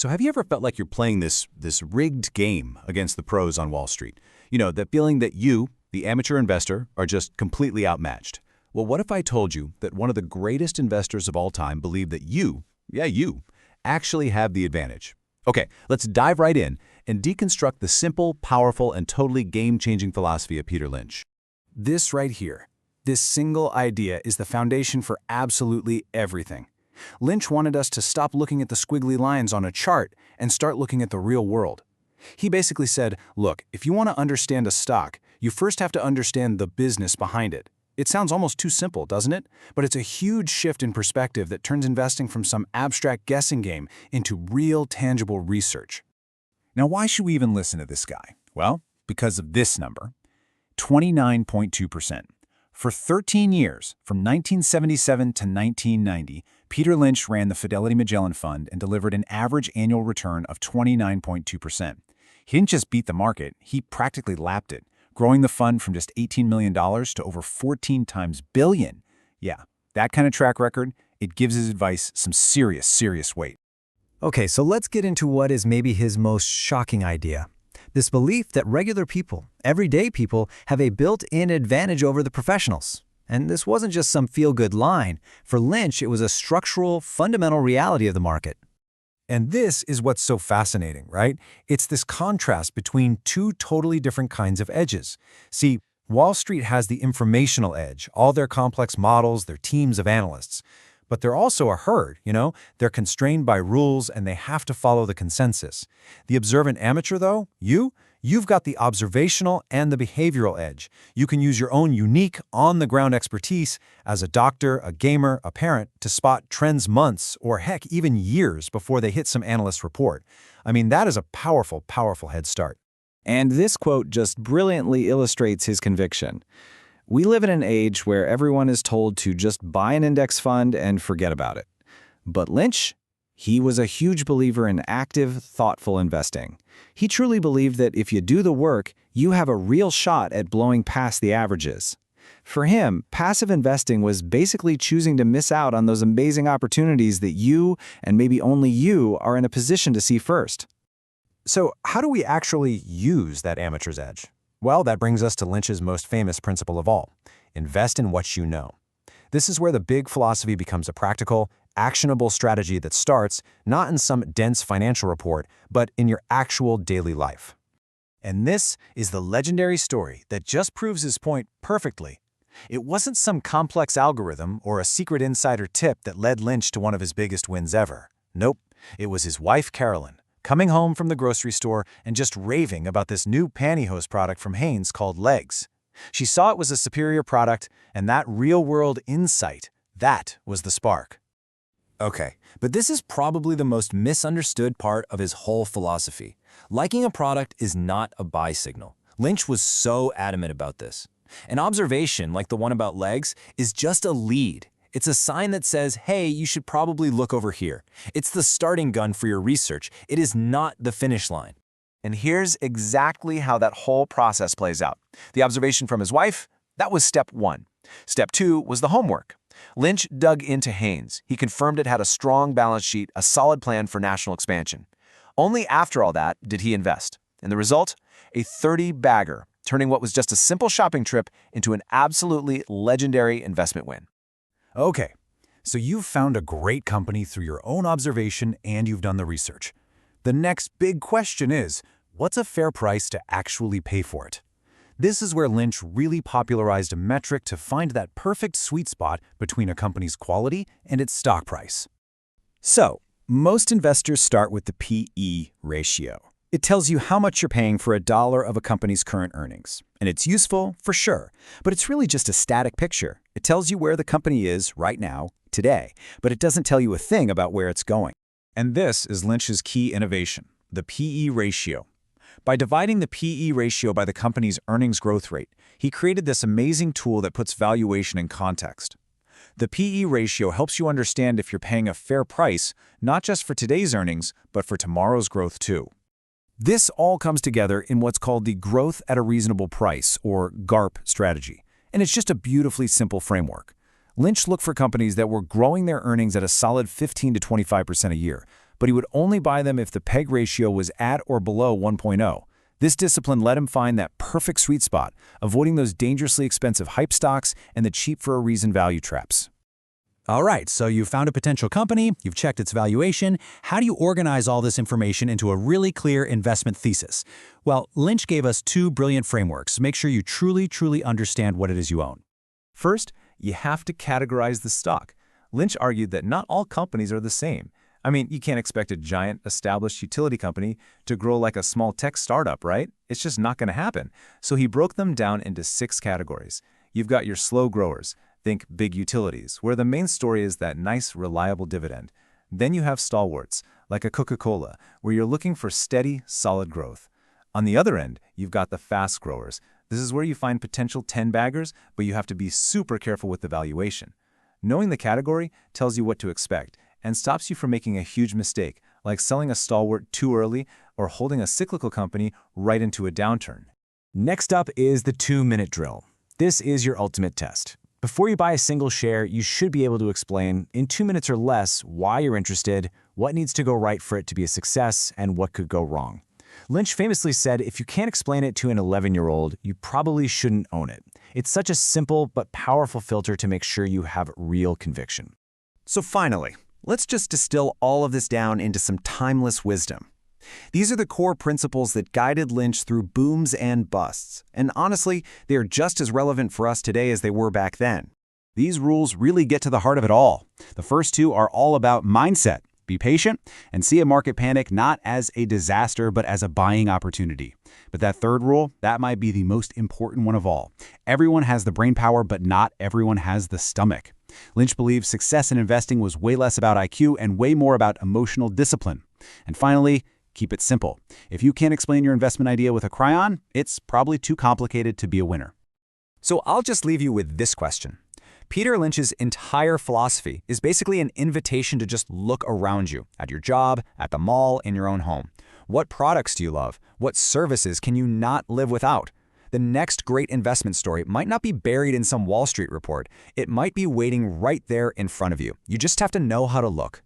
So have you ever felt like you're playing this rigged game against the pros on Wall Street? You know, that feeling that you, the amateur investor, are just completely outmatched. Well, what if I told you that one of the greatest investors of all time believed that you, yeah, you, actually have the advantage? Okay, let's dive right in and deconstruct the simple, powerful, and totally game-changing philosophy of Peter Lynch. This right here, this single idea is the foundation for absolutely everything. Lynch wanted us to stop looking at the squiggly lines on a chart and start looking at the real world. He basically said, look, if you want to understand a stock, you first have to understand the business behind it. It sounds almost too simple, doesn't it? But it's a huge shift in perspective that turns investing from some abstract guessing game into real, tangible research. Now, why should we even listen to this guy? Well, because of this number, 29.2%. For 13 years, from 1977 to 1990, Peter Lynch ran the Fidelity Magellan Fund and delivered an average annual return of 29.2%. He didn't just beat the market, he practically lapped it, growing the fund from just $18 million to over 14 times billion. Yeah, that kind of track record, it gives his advice some serious weight. Okay, so let's get into what is maybe his most shocking idea. This belief that regular people, everyday people, have a built-in advantage over the professionals. And this wasn't just some feel-good line. For Lynch, it was a structural, fundamental reality of the market. And this is what's so fascinating, right? It's this contrast between two totally different kinds of edges. See, Wall Street has the informational edge, all their complex models, their teams of analysts. But they're also a herd, you know? They're constrained by rules and they have to follow the consensus. The observant amateur, though, you've got the observational and the behavioral edge. You can use your own unique, on-the-ground expertise as a doctor, a gamer, a parent to spot trends months or heck, even years before they hit some analyst report. I mean, that is a powerful head start. And this quote just brilliantly illustrates his conviction. We live in an age where everyone is told to just buy an index fund and forget about it. But Lynch, he was a huge believer in active, thoughtful investing. He truly believed that if you do the work, you have a real shot at blowing past the averages. For him, passive investing was basically choosing to miss out on those amazing opportunities that you, and maybe only you, are in a position to see first. So how do we actually use that amateur's edge? Well, that brings us to Lynch's most famous principle of all. Invest in what you know. This is where the big philosophy becomes a practical, actionable strategy that starts not in some dense financial report, but in your actual daily life. And this is the legendary story that just proves his point perfectly. It wasn't some complex algorithm or a secret insider tip that led Lynch to one of his biggest wins ever. Nope, it was his wife, Carolyn, coming home from the grocery store and just raving about this new pantyhose product from Hanes called Legs. She saw it was a superior product, and that real-world insight, that was the spark. Okay, but this is probably the most misunderstood part of his whole philosophy. Liking a product is not a buy signal. Lynch was so adamant about this. An observation, like the one about Legs, is just a lead. It's a sign that says, hey, you should probably look over here. It's the starting gun for your research. It is not the finish line. And here's exactly how that whole process plays out. The observation from his wife, that was step one. Step two was the homework. Lynch dug into Hanes. He confirmed it had a strong balance sheet, a solid plan for national expansion. Only after all that did he invest. And the result? A 30-bagger, turning what was just a simple shopping trip into an absolutely legendary investment win. Okay, so you've found a great company through your own observation and you've done the research. The next big question is, what's a fair price to actually pay for it? This is where Lynch really popularized a metric to find that perfect sweet spot between a company's quality and its stock price. So, most investors start with the P/E ratio. It tells you how much you're paying for $1 of a company's current earnings. And it's useful, for sure, but it's really just a static picture. It tells you where the company is right now, today, but it doesn't tell you a thing about where it's going. And this is Lynch's key innovation, the P/E ratio. By dividing the P/E ratio by the company's earnings growth rate, he created this amazing tool that puts valuation in context. The P/E ratio helps you understand if you're paying a fair price, not just for today's earnings, but for tomorrow's growth too. This all comes together in what's called the growth at a reasonable price, or GARP strategy. And it's just a beautifully simple framework. Lynch looked for companies that were growing their earnings at a solid 15 to 25% a year, but he would only buy them if the PEG ratio was at or below 1.0. This discipline let him find that perfect sweet spot, avoiding those dangerously expensive hype stocks and the cheap-for-a-reason value traps. All right, so you've found a potential company, you've checked its valuation. How do you organize all this information into a really clear investment thesis? Well, Lynch gave us two brilliant frameworks to make sure you truly understand what it is you own. First, you have to categorize the stock. Lynch argued that not all companies are the same. I mean, you can't expect a giant, established utility company to grow like a small tech startup, right? It's just not going to happen. So he broke them down into 6 categories. You've got your slow growers. Think big utilities, where the main story is that nice, reliable dividend. Then you have stalwarts, like a Coca-Cola, where you're looking for steady, solid growth. On the other end, you've got the fast growers. This is where you find potential 10-baggers, but you have to be super careful with the valuation. Knowing the category tells you what to expect and stops you from making a huge mistake, like selling a stalwart too early or holding a cyclical company right into a downturn. Next up is the 2-minute drill. This is your ultimate test. Before you buy a single share, you should be able to explain, in 2 minutes or less, why you're interested, what needs to go right for it to be a success, and what could go wrong. Lynch famously said, if you can't explain it to an 11-year-old, you probably shouldn't own it. It's such a simple but powerful filter to make sure you have real conviction. So finally, let's just distill all of this down into some timeless wisdom. These are the core principles that guided Lynch through booms and busts, and honestly, they are just as relevant for us today as they were back then. These rules really get to the heart of it all. The first two are all about mindset. Be patient and see a market panic not as a disaster, but as a buying opportunity. But that third rule, that might be the most important one of all. Everyone has the brain power, but not everyone has the stomach. Lynch believes success in investing was way less about IQ and way more about emotional discipline. And finally, keep it simple. If you can't explain your investment idea with a crayon, it's probably too complicated to be a winner. So I'll just leave you with this question. Peter Lynch's entire philosophy is basically an invitation to just look around you, at your job, at the mall, in your own home. What products do you love? What services can you not live without? The next great investment story might not be buried in some Wall Street report. It might be waiting right there in front of you. You just have to know how to look.